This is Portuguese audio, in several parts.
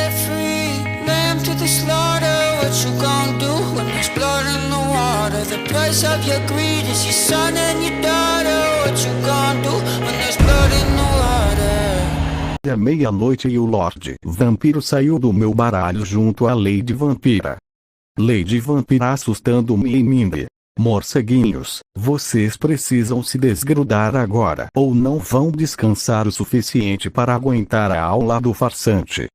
set free, lamb to the slaughter. What you gonna do when there's blood in the water? The price of your greed is your son and your daughter. What you gonna do when there's blood in the water? À meia-noite e o Lorde Vampiro saiu do meu baralho junto à Lady Vampira. Lady Vampira assustando-me e Mindy. Morceguinhos, vocês precisam se desgrudar agora ou não vão descansar o suficiente para aguentar a aula do farsante.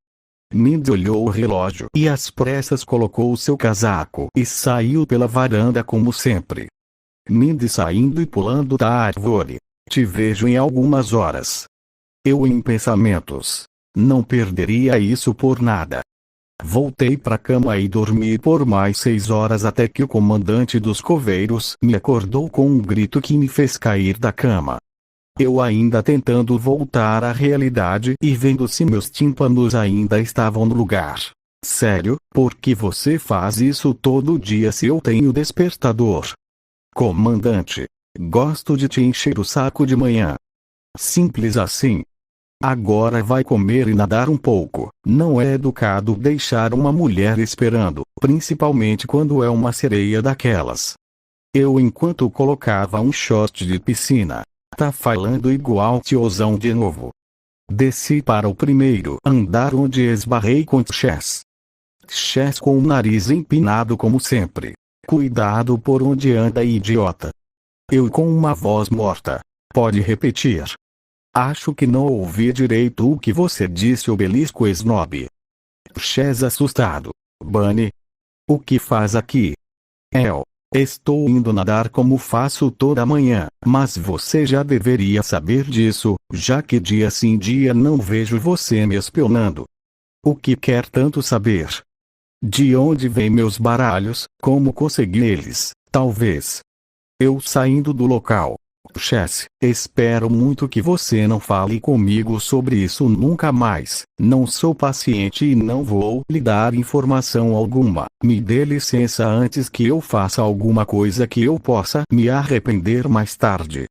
Mindy olhou o relógio e às pressas colocou o seu casaco e saiu pela varanda como sempre. Mindy saindo e pulando da árvore. Te vejo em algumas horas. Eu em pensamentos. Não perderia isso por nada. Voltei pra cama e dormi por mais 6 horas até que o comandante dos coveiros me acordou com um grito que me fez cair da cama. Eu ainda tentando voltar à realidade e vendo se meus tímpanos ainda estavam no lugar. Sério, por que você faz isso todo dia se eu tenho despertador? Comandante, gosto de te encher o saco de manhã. Simples assim. Agora vai comer e nadar um pouco. Não é educado deixar uma mulher esperando, principalmente quando é uma sereia daquelas. Eu enquanto colocava um short de piscina. Tá falando igual tiozão de novo. Desci para o primeiro andar onde esbarrei com Chess. Chess com o nariz empinado como sempre. Cuidado por onde anda, idiota. Eu com uma voz morta. Pode repetir. Acho que não ouvi direito o que você disse, obelisco snob. Chess assustado. Bunny? O que faz aqui? Estou indo nadar como faço toda manhã, mas você já deveria saber disso, já que dia sim dia não vejo você me espionando. O que quer tanto saber? De onde vêm meus baralhos, como consegui eles, talvez. Eu saindo do local. Chess, espero muito que você não fale comigo sobre isso nunca mais. Não sou paciente e não vou lhe dar informação alguma. Me dê licença antes que eu faça alguma coisa que eu possa me arrepender mais tarde.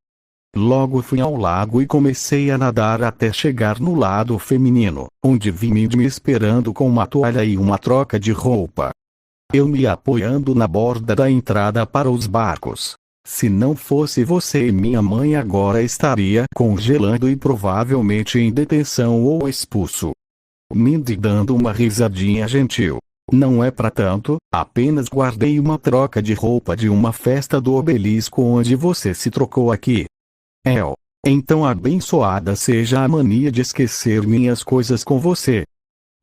Logo fui ao lago e comecei a nadar até chegar no lado feminino, onde vi Mindy me esperando com uma toalha e uma troca de roupa. Eu me apoiando na borda da entrada para os barcos. Se não fosse você e minha mãe agora estaria congelando e provavelmente em detenção ou expulso. Mindy dando uma risadinha gentil. Não é pra tanto, apenas guardei uma troca de roupa de uma festa do obelisco onde você se trocou aqui. Então abençoada seja a mania de esquecer minhas coisas com você.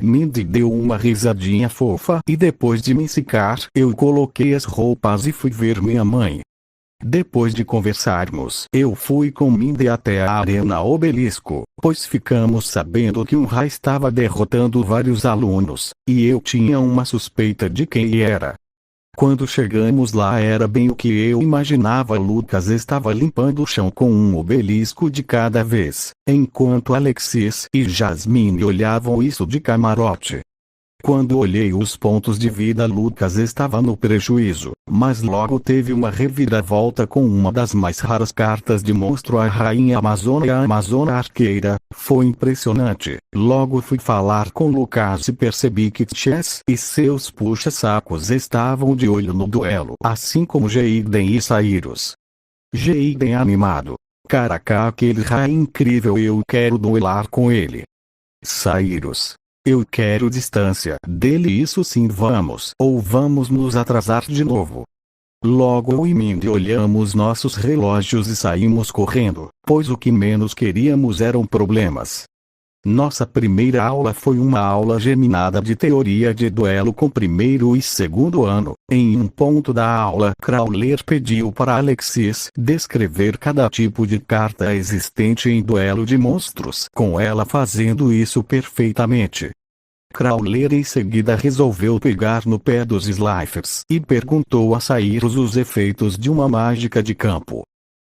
Mindy deu uma risadinha fofa e depois de me secar eu coloquei as roupas e fui ver minha mãe. Depois de conversarmos, eu fui com Mindy até a Arena Obelisco, pois ficamos sabendo que um Ra estava derrotando vários alunos, e eu tinha uma suspeita de quem era. Quando chegamos lá era bem o que eu imaginava. Lucas estava limpando o chão com um obelisco de cada vez, enquanto Alexis e Jasmine olhavam isso de camarote. Quando olhei os pontos de vida, Lucas estava no prejuízo, mas logo teve uma reviravolta com uma das mais raras cartas de monstro, a Rainha Amazona e a Amazona Arqueira. Foi impressionante. Logo fui falar com Lucas e percebi que Chess e seus puxa-sacos estavam de olho no duelo, assim como Jaden e Cyrus. Jaden animado. Caraca, aquele Ra é incrível, eu quero duelar com ele. Cyrus. Eu quero distância dele, isso sim, vamos. Ou vamos nos atrasar de novo. Logo eu e Mindy olhamos nossos relógios e saímos correndo, pois o que menos queríamos eram problemas. Nossa primeira aula foi uma aula geminada de teoria de duelo com primeiro e segundo ano. Em um ponto da aula, Crawler pediu para Alexis descrever cada tipo de carta existente em duelo de monstros, com ela fazendo isso perfeitamente. Crawler em seguida resolveu pegar no pé dos Sliffers e perguntou a Cyrus os efeitos de uma mágica de campo.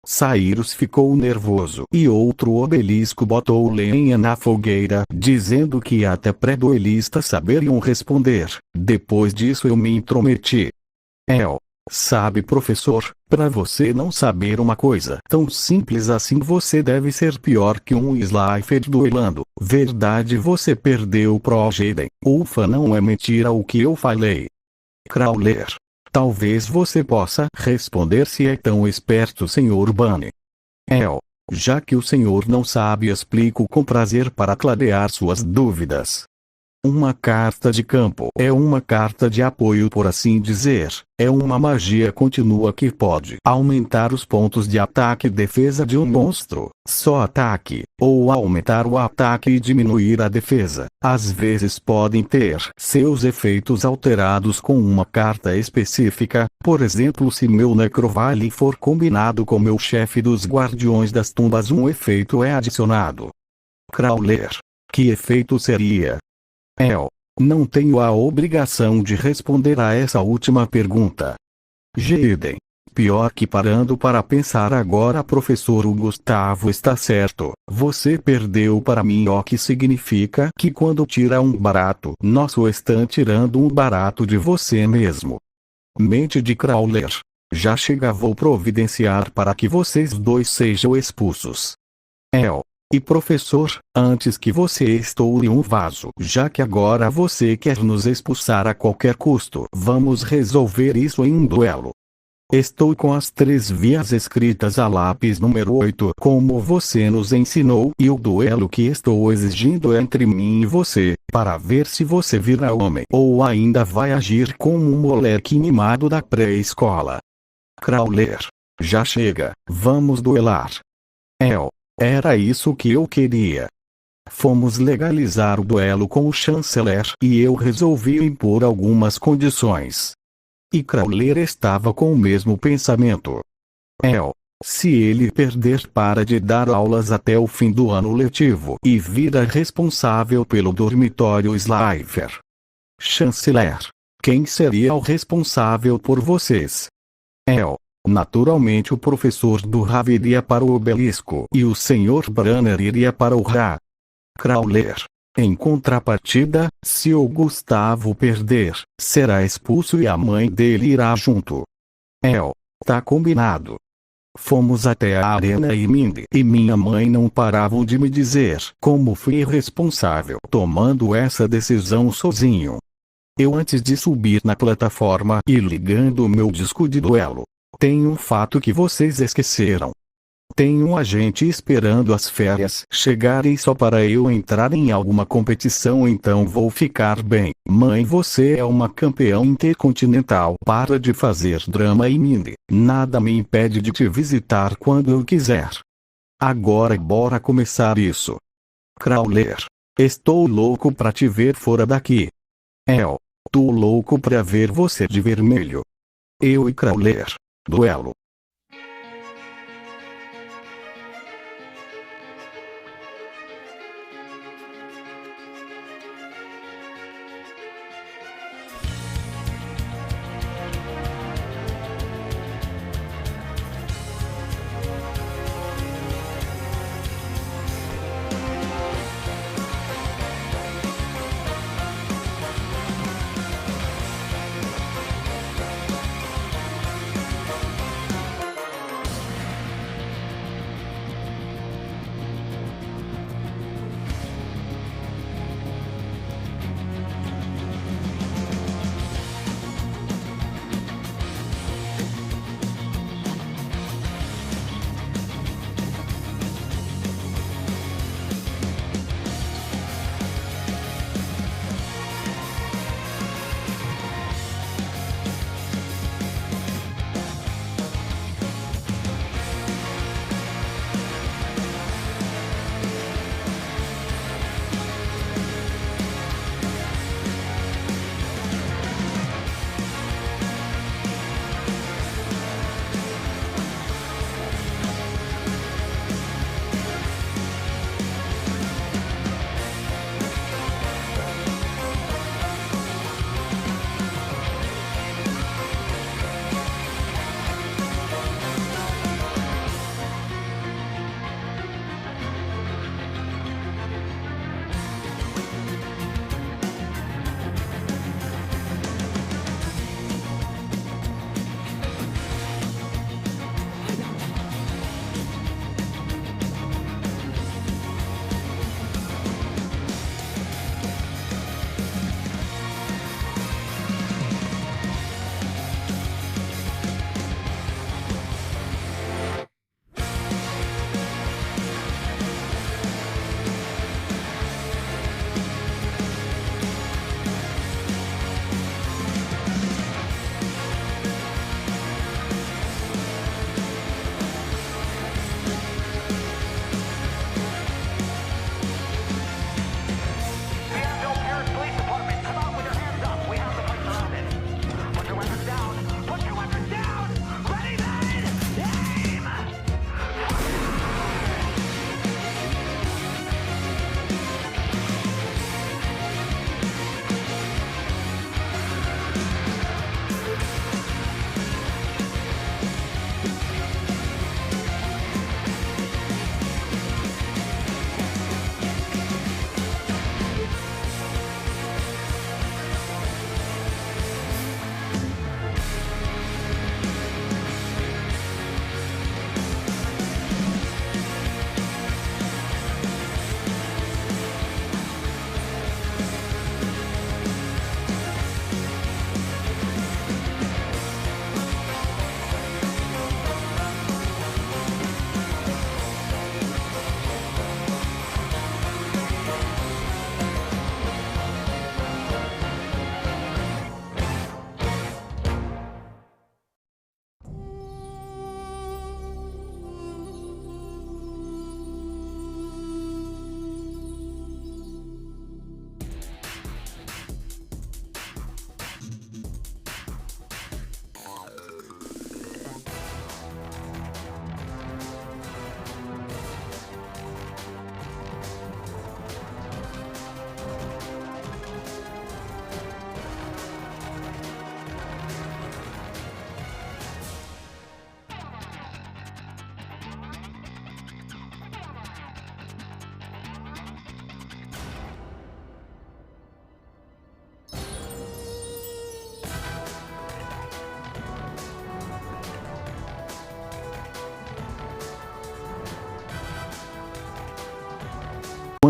Cyrus ficou nervoso e outro obelisco botou lenha na fogueira, dizendo que até pré-duelistas saberiam responder. Depois disso eu me intrometi. Sabe, professor, para você não saber uma coisa tão simples assim, você deve ser pior que um Slifer duelando. Verdade, você perdeu pro Jaden. Ufa, não é mentira o que eu falei. Crawler. Talvez você possa responder se é tão esperto, Sr. Bunny. Já que o senhor não sabe, explico com prazer para clarear suas dúvidas. Uma carta de campo é uma carta de apoio, por assim dizer. É uma magia contínua que pode aumentar os pontos de ataque e defesa de um monstro. Só ataque, ou aumentar o ataque e diminuir a defesa. Às vezes podem ter seus efeitos alterados com uma carta específica. Por exemplo, se meu Necrovale for combinado com meu chefe dos Guardiões das Tumbas, um efeito é adicionado. Crawler. Que efeito seria? Não tenho a obrigação de responder a essa última pergunta. Jaden. Pior que parando para pensar agora, professor, o Gustavo está certo. Você perdeu para mim, o que significa que quando tira um barato nosso, está tirando um barato de você mesmo. Mente de Crawler. Já chega, vou providenciar para que vocês dois sejam expulsos. E professor, antes que você estoure um vaso, já que agora você quer nos expulsar a qualquer custo, vamos resolver isso em um duelo. Estou com as 3 vias escritas a lápis número 8, como você nos ensinou, e o duelo que estou exigindo é entre mim e você, para ver se você vira homem ou ainda vai agir como um moleque mimado da pré-escola. Crawler. Já chega, vamos duelar. Era isso que eu queria. Fomos legalizar o duelo com o chanceler e eu resolvi impor algumas condições. E Crawler estava com o mesmo pensamento. Se ele perder, para de dar aulas até o fim do ano letivo e vira responsável pelo dormitório Slifer. Chanceler. Quem seria o responsável por vocês? Naturalmente o professor Durham iria para o obelisco e o Sr. Branner iria para o Ra. Crawler. Em contrapartida, se o Gustavo perder, será expulso e a mãe dele irá junto. Tá combinado. Fomos até a arena e Mindy e minha mãe não paravam de me dizer como fui irresponsável tomando essa decisão sozinho. Antes de subir na plataforma e ligando o meu disco de duelo, tem um fato que vocês esqueceram. Tem um agente esperando as férias chegarem só para eu entrar em alguma competição, então vou ficar bem. Mãe, você é uma campeã intercontinental. Para de fazer drama, e Mindy, nada me impede de te visitar quando eu quiser. Agora bora começar isso. Crawler. Estou louco pra te ver fora daqui. Tô louco pra ver você de vermelho. Eu e Crawler. Duelo.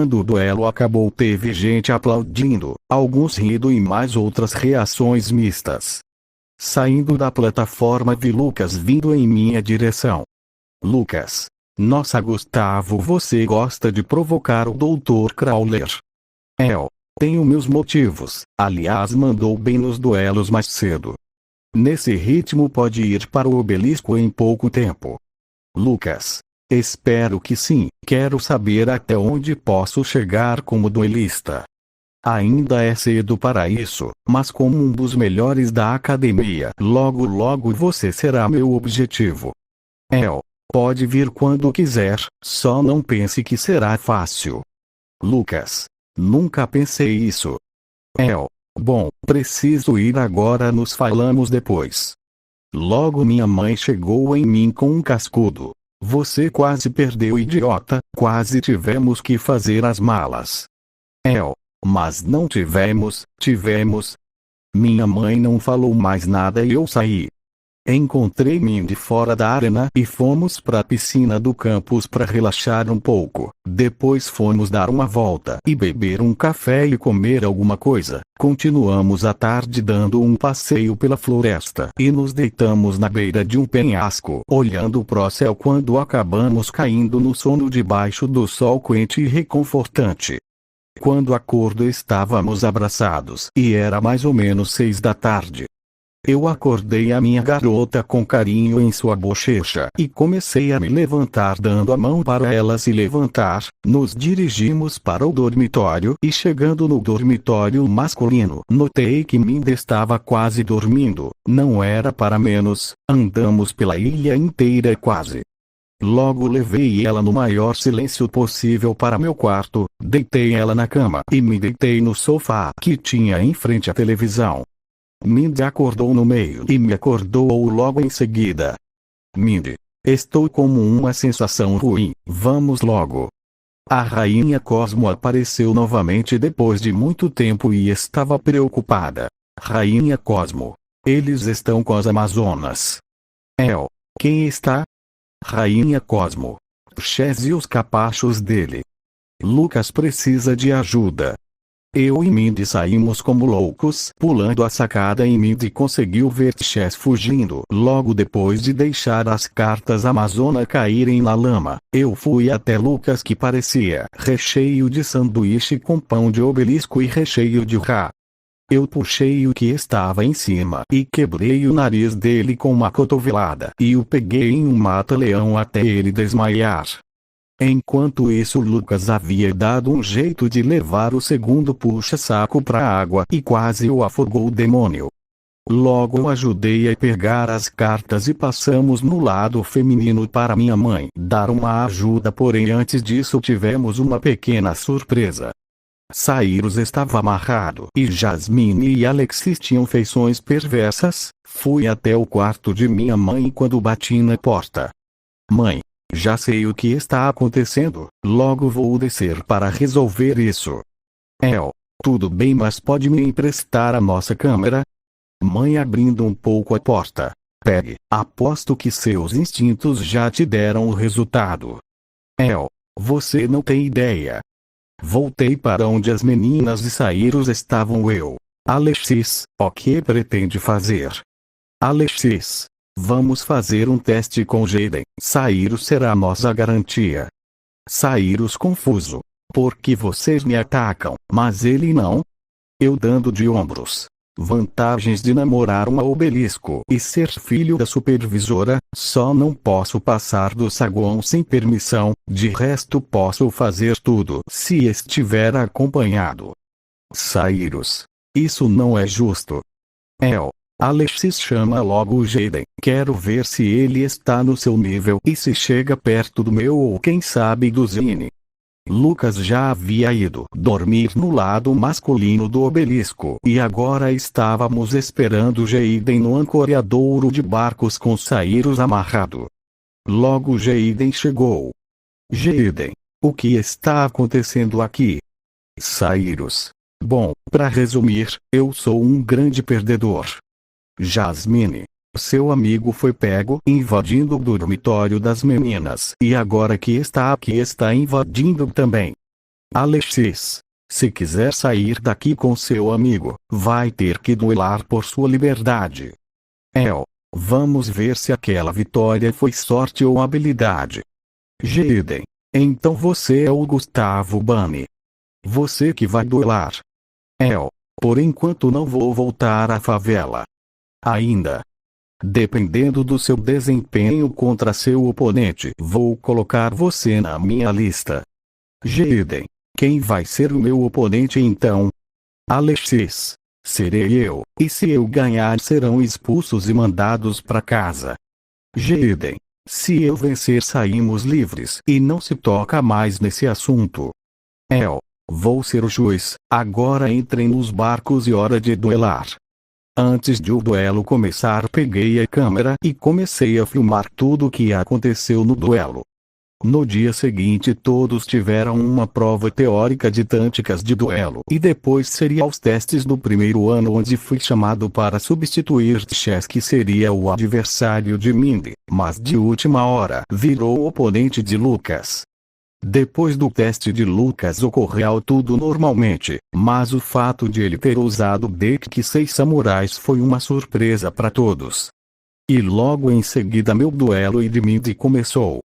Quando o duelo acabou, teve gente aplaudindo, alguns rindo e mais outras reações mistas. Saindo da plataforma, vi Lucas vindo em minha direção. Lucas. Nossa, Gustavo, você gosta de provocar o Dr. Crowler. Tenho meus motivos, aliás, mandou bem nos duelos mais cedo. Nesse ritmo pode ir para o obelisco em pouco tempo. Lucas. Espero que sim, quero saber até onde posso chegar como duelista. Ainda é cedo para isso, mas como um dos melhores da academia, logo logo você será meu objetivo. Pode vir quando quiser, só não pense que será fácil. Lucas. Nunca pensei isso. Bom, preciso ir agora, nos falamos depois. Logo minha mãe chegou em mim com um cascudo. Você quase perdeu, idiota, quase tivemos que fazer as malas. Mas não tivemos. Minha mãe não falou mais nada e eu saí. Encontrei Mindy fora da arena e fomos para a piscina do campus para relaxar um pouco. Depois fomos dar uma volta e beber um café e comer alguma coisa. Continuamos a tarde dando um passeio pela floresta e nos deitamos na beira de um penhasco, olhando pro céu, quando acabamos caindo no sono debaixo do sol quente e reconfortante. Quando acordei, estávamos abraçados e era mais ou menos 6 da tarde. Eu acordei a minha garota com carinho em sua bochecha e comecei a me levantar, dando a mão para ela se levantar. Nos dirigimos para o dormitório e, chegando no dormitório masculino, notei que Mindy estava quase dormindo. Não era para menos, andamos pela ilha inteira quase. Logo levei ela no maior silêncio possível para meu quarto, deitei ela na cama e me deitei no sofá que tinha em frente à televisão. Mindy acordou no meio e me acordou logo em seguida. Mindy. Estou com uma sensação ruim, vamos logo. A Rainha Cosmo apareceu novamente depois de muito tempo e estava preocupada. Rainha Cosmo. Eles estão com as Amazonas. Quem está? Rainha Cosmo. Chess e os capachos dele. Lucas precisa de ajuda. Eu e Mindy saímos como loucos, pulando a sacada, e Mindy conseguiu ver Chess fugindo. Logo depois de deixar as cartas Amazona caírem na lama, eu fui até Lucas, que parecia recheio de sanduíche com pão de obelisco e recheio de rá. Eu puxei o que estava em cima e quebrei o nariz dele com uma cotovelada e o peguei em um mata-leão até ele desmaiar. Enquanto isso, Lucas havia dado um jeito de levar o segundo puxa-saco para a água e quase o afogou o demônio. Logo eu ajudei a pegar as cartas e passamos no lado feminino para minha mãe dar uma ajuda, porém antes disso tivemos uma pequena surpresa. Cyrus estava amarrado e Jasmine e Alexis tinham feições perversas. Fui até o quarto de minha mãe quando bati na porta. Mãe. Já sei o que está acontecendo, logo vou descer para resolver isso. Tudo bem, mas pode me emprestar a nossa câmera? Mãe, abrindo um pouco a porta. Pegue, aposto que seus instintos já te deram o resultado. Você não tem ideia. Voltei para onde as meninas e Cyrus estavam. Alexis, o que pretende fazer? Alexis. Vamos fazer um teste com Jaden. Cyrus será nossa garantia. Cyrus confuso. Por que vocês me atacam, mas ele não? Eu dando de ombros. Vantagens de namorar uma obelisco e ser filho da supervisora: só não posso passar do saguão sem permissão, de resto posso fazer tudo se estiver acompanhado. Cyrus. Isso não é justo. Alexis, chama logo o Jaden. Quero ver se ele está no seu nível e se chega perto do meu ou quem sabe do Zine. Lucas já havia ido dormir no lado masculino do obelisco e agora estávamos esperando Jaden no ancoradouro de barcos com Cyrus amarrado. Logo Jaden chegou. Jaden, o que está acontecendo aqui? Cyrus. Bom, para resumir, eu sou um grande perdedor. Jasmine. Seu amigo foi pego invadindo o dormitório das meninas e agora que está aqui está invadindo também. Alexis, se quiser sair daqui com seu amigo, vai ter que duelar por sua liberdade. El, vamos ver se aquela vitória foi sorte ou habilidade. Jaden, então você é o Gustavo Bunny. Você que vai duelar. El, por enquanto não vou voltar à favela. Ainda. Dependendo do seu desempenho contra seu oponente, vou colocar você na minha lista. Jaden, quem vai ser o meu oponente então? Alexis, serei eu, e se eu ganhar serão expulsos e mandados para casa. Jaden, se eu vencer saímos livres e não se toca mais nesse assunto. El, vou ser o juiz, agora entrem nos barcos e hora de duelar. Antes de o duelo começar, peguei a câmera e comecei a filmar tudo o que aconteceu no duelo. No dia seguinte todos tiveram uma prova teórica de táticas de duelo e depois seria os testes do primeiro ano, onde fui chamado para substituir Chess, que seria o adversário de Mindy, mas de última hora virou o oponente de Lucas. Depois do teste de Lucas ocorreu tudo normalmente, mas o fato de ele ter usado o deck 6 samurais foi uma surpresa para todos. E logo em seguida meu duelo e de Mindy começou.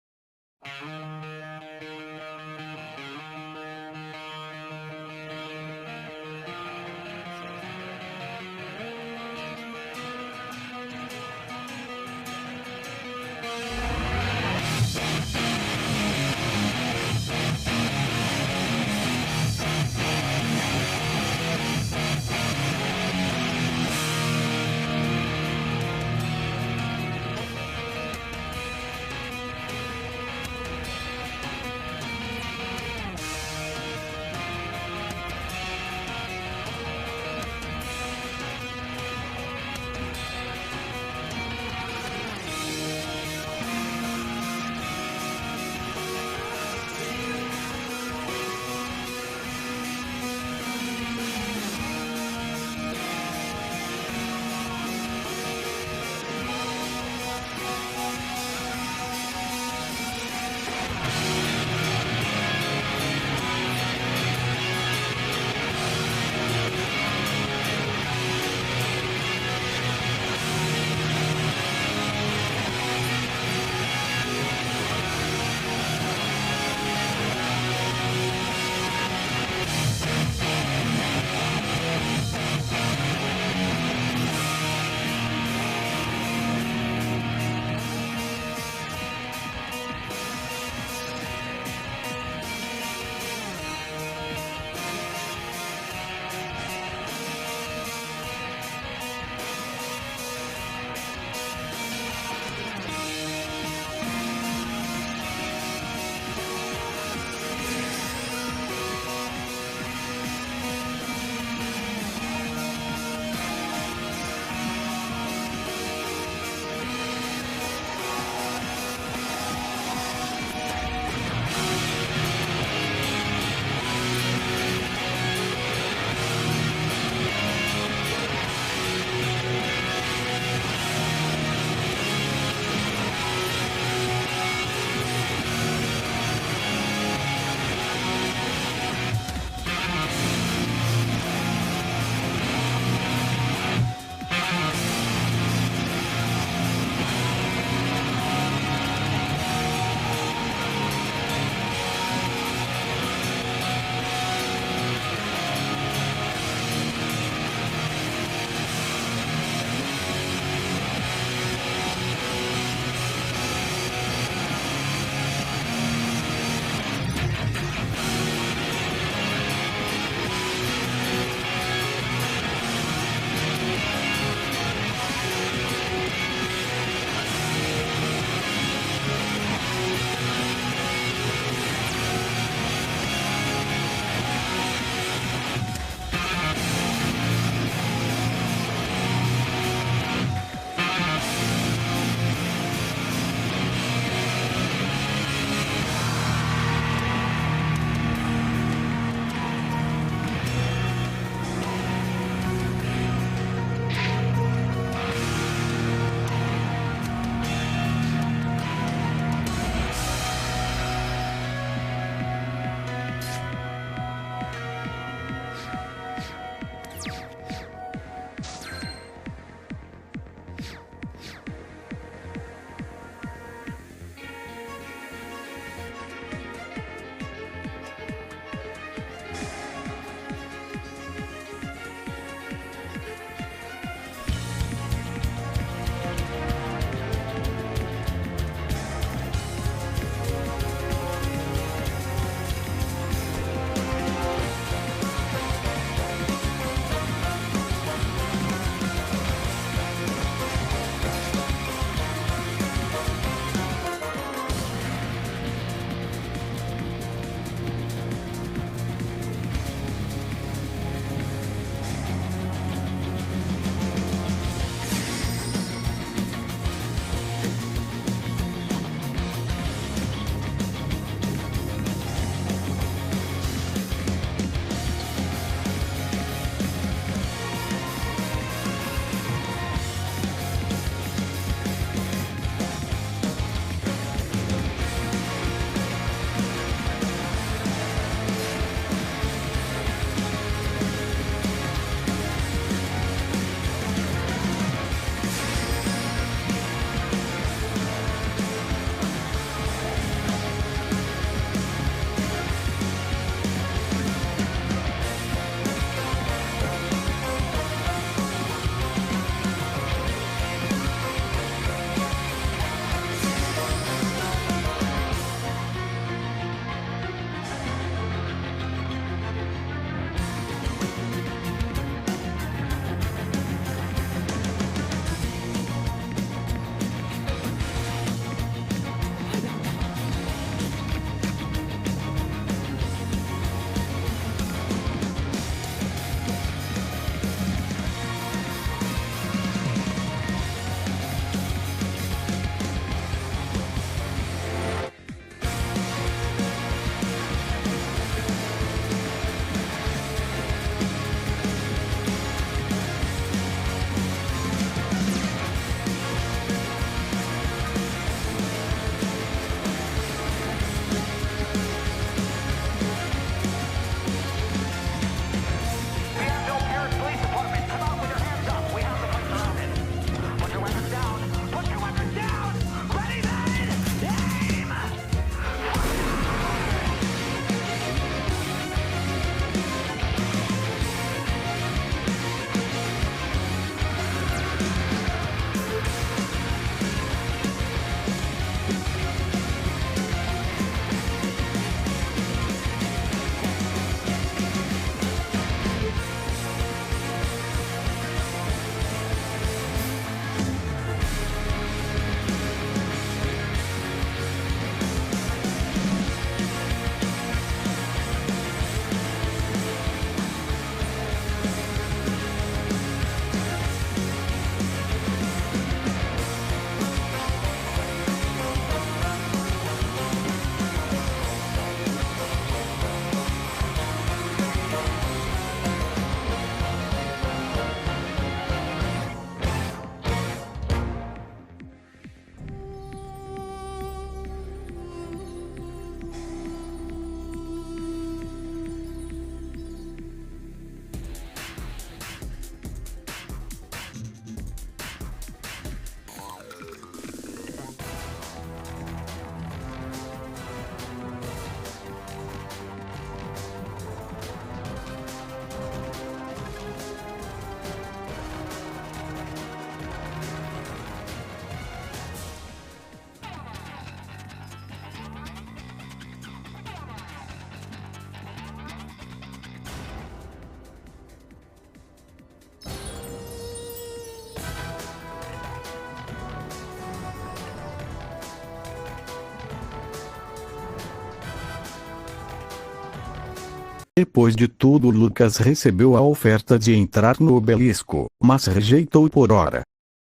Depois de tudo, Lucas recebeu a oferta de entrar no obelisco, mas rejeitou por hora.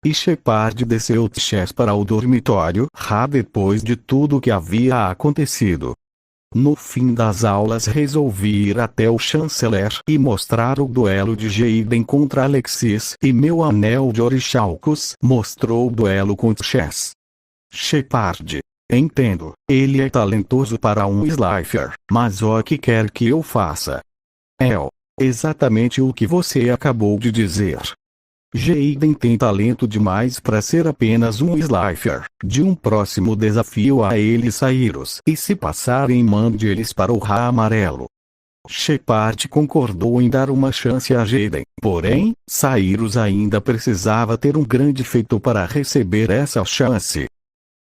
E Shepard desceu de Chess para o dormitório depois de tudo que havia acontecido. No fim das aulas resolvi ir até o chanceler e mostrar o duelo de Jaden contra Alexis, e meu anel de Orichalcos mostrou o duelo com Chess. Shepard: entendo, ele é talentoso para um Slifer, mas o que quer que eu faça? Exatamente o que você acabou de dizer. Jaden tem talento demais para ser apenas um Slifer. De um próximo desafio a eles Cyrus, e se passarem mande eles para o amarelo. Shepard concordou em dar uma chance a Jaden, porém, Cyrus ainda precisava ter um grande feito para receber essa chance.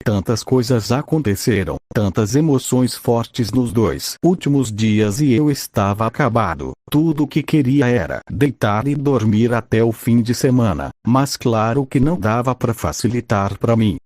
Tantas coisas aconteceram, tantas emoções fortes nos 2 últimos dias e eu estava acabado. Tudo o que queria era deitar e dormir até o fim de semana, mas claro que não dava para facilitar para mim.